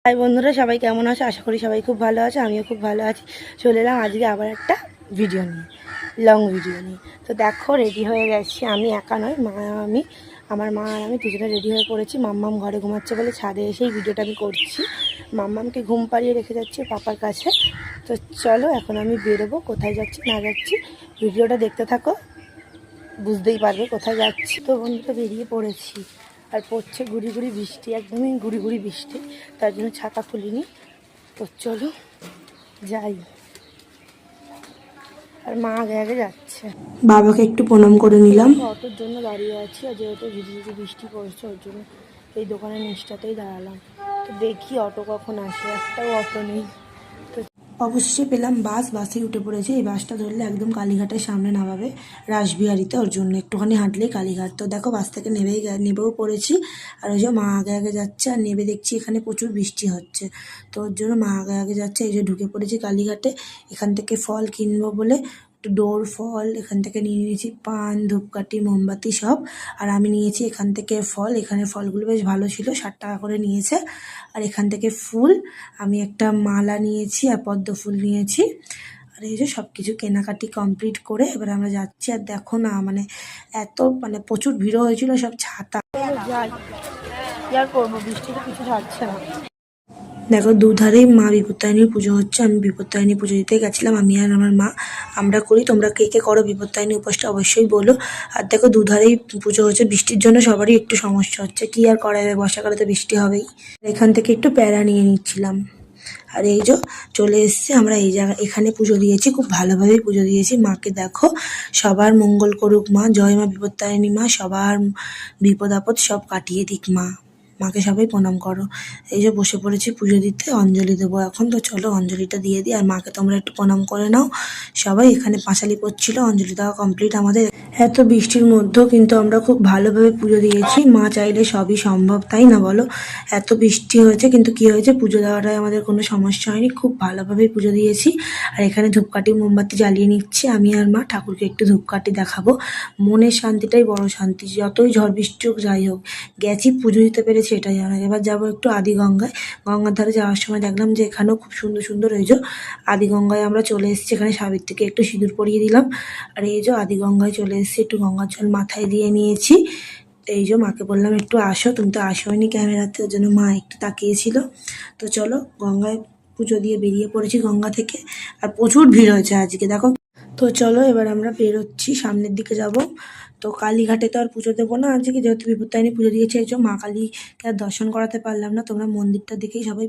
High বন্ধুরা, সবাই কেমন আছে? আশা করি সবাই খুব ভালো আছে। আমিও খুব ভালো আছি। চলে এলাম আজকে আবার একটা ভিডিও নিয়ে, লং ভিডিও নিয়ে। তো দেখো, রেডি হয়ে গেছি। আমি একা নয়, আমার মা আর আমি দুজনে রেডি হয়ে পড়েছি। মাম্মাম ঘরে ঘুমাচ্ছে বলে ছাদে এসেই ভিডিওটা আমি করছি। মাম্মামকে ঘুম পাড়িয়ে রেখে যাচ্ছি পাপার কাছে। তো চলো, এখন আমি বেরোবো। কোথায় যাচ্ছি না যাচ্ছি ভিডিওটা দেখতে থাকো, বুঝতেই পারবে কোথায় যাচ্ছি। তো বন্ধুরা, বেরিয়ে পড়েছি। আর পড়ছে গুড়ি গুড়ি বৃষ্টি, একদমই গুড়ি গুড়ি বৃষ্টি। তার জন্য ছাতা খুলিনি। তো চলো যাই। আর মা আগে আগে যাচ্ছে। বাবাকে একটু প্রণাম করে নিলাম। অটোর জন্য দাঁড়িয়ে আছি, আর যেহেতু ঝিঝি ঝিঝি বৃষ্টি পড়ছে ওর জন্য এই দোকানের নিচটাতেই দাঁড়ালাম। তো দেখি অটো কখন আসে, একটাও অটো নেই। তো অবশেষে পেলাম বাস। বাসে উঠে পড়েছে। এই বাসটা ধরলে একদম কালীঘাটের সামনে নামাবে, রাসবিহারিতে। ওর জন্য একটুখানি হাঁটলেই কালীঘাট। তো দেখো, বাস থেকে নেবেও পড়েছি। আর ওই যে মা আগে আগে যাচ্ছে, আর নেবে দেখছি এখানে প্রচুর বৃষ্টি হচ্ছে। তো ওর জন্য মা আগে আগে যাচ্ছে। এই যে ঢুকে পড়েছি কালীঘাটে। এখান থেকে ফল কিনবো বলে একটু ডোর ফল এখান থেকে নিয়ে নিয়েছি, পান, ধূপকাঠি, মোমবাতি সব। আর আমি নিয়েছি এখান থেকে ফল। এখানে ফলগুলো বেশ ভালো ছিল, 60 টাকা করে নিয়েছে। আর এখান থেকে ফুল আমি একটা মালা নিয়েছি, আর পদ্ম ফুল নিয়েছি। আর এই যে সব কিছু কেনাকাটি কমপ্লিট করে এবার আমরা যাচ্ছি। আর দেখো না, এত প্রচুর ভিড় হয়েছিল, সব ছাতা। যাই, কি আর করবো, বৃষ্টিতে কিছু ছাড়ছে না। দেখো, দুধারেই মা বিপত্তারিণীর পুজো হচ্ছে। আমি বিপত্তারিণী পুজো দিতে গেছিলাম, আমি আর আমার মা। আমরা করি, তোমরা কে কে করো বিপত্তারিণী উপোসটা অবশ্যই বলো। আর দেখো, দুধারেই পুজো হচ্ছে। বৃষ্টির জন্য সবারই একটু সমস্যা হচ্ছে, কি আর করা যাবে, বর্ষাকালে তো বৃষ্টি হবেই। এখান থেকে একটু প্যারা নিয়ে নিচ্ছিলাম। আর এই যে চলে এসছে, আমরা এই এখানে পুজো দিয়েছি, খুব ভালোভাবেই পুজো দিয়েছি। মাকে দেখো, সবার মঙ্গল করুক মা, জয় মা বিপত্তারিণী মা, সবার বিপদ আপদ সব কাটিয়ে দিক মা। মাকে সবাই প্রণাম করো। এই যে বসে পড়েছি পুজো দিতে, অঞ্জলি দেবো এখন। তো চলো অঞ্জলিটা দিয়ে দিই। আর মাকে তোমরা একটু প্রণাম করে নাও সবাই। এখানে পাঁচালি পড়ছিল, অঞ্জলি দেওয়া কমপ্লিট আমাদের। এত বৃষ্টির মধ্যেও কিন্তু আমরা খুব ভালোভাবে পুজো দিয়েছি। মা চাইলে সবই সম্ভব, তাই না বলো? এত বৃষ্টি হয়েছে কিন্তু কি হয়েছে, পুজো দেওয়াটাই আমাদের কোনো সমস্যা হয়নি। খুব ভালোভাবেই পুজো দিয়েছি। আর এখানে ধূপকাঠি মোমবাতি জ্বালিয়ে নিচ্ছি আমি আর মা। ঠাকুরকে একটু ধূপকাঠি দেখাবো। মনের শান্তিটাই বড় শান্তি, যতই ঝড় বৃষ্টি হোক যাই হোক। গেছি, পুজো দিতে পেরেছি, এটাই অনেক। এবার যাবো একটু আদিগঙ্গায়। গঙ্গার ধারে যাওয়ার সময় দেখলাম যে এখানেও খুব সুন্দর সুন্দর এই যে আদিগঙ্গায় আমরা চলে এসেছি। এখানে সাবিত্রীকে একটু সিঁদুর পরিয়ে দিলাম। আর এই যে আদিগঙ্গায় চলে এসেছি, একটু গঙ্গার জল মাথায় দিয়ে নিয়েছি। এই যে মাকে বললাম একটু আসো, তুমি তো আসোনি ক্যামেরাতে, ওর জন্য মা একটু তাকিয়েছিল। তো চলো, গঙ্গায় পুজো দিয়ে বেরিয়ে পড়েছি গঙ্গা থেকে। আর প্রচুর ভিড় হয়েছে আজকে, দেখো। তো চলো, এবার আমরা বেরোচ্ছি, সামনের দিকে যাব। তো কালীঘাটে তো আর পুজো দেবো না আজকে, যেহেতু বিপত্তারিণী পুজো দিয়েছে। এই যে মা কালীকে আর দর্শন করাতে পারলাম না। তোমরা মন্দিরটা দেখেই সবাই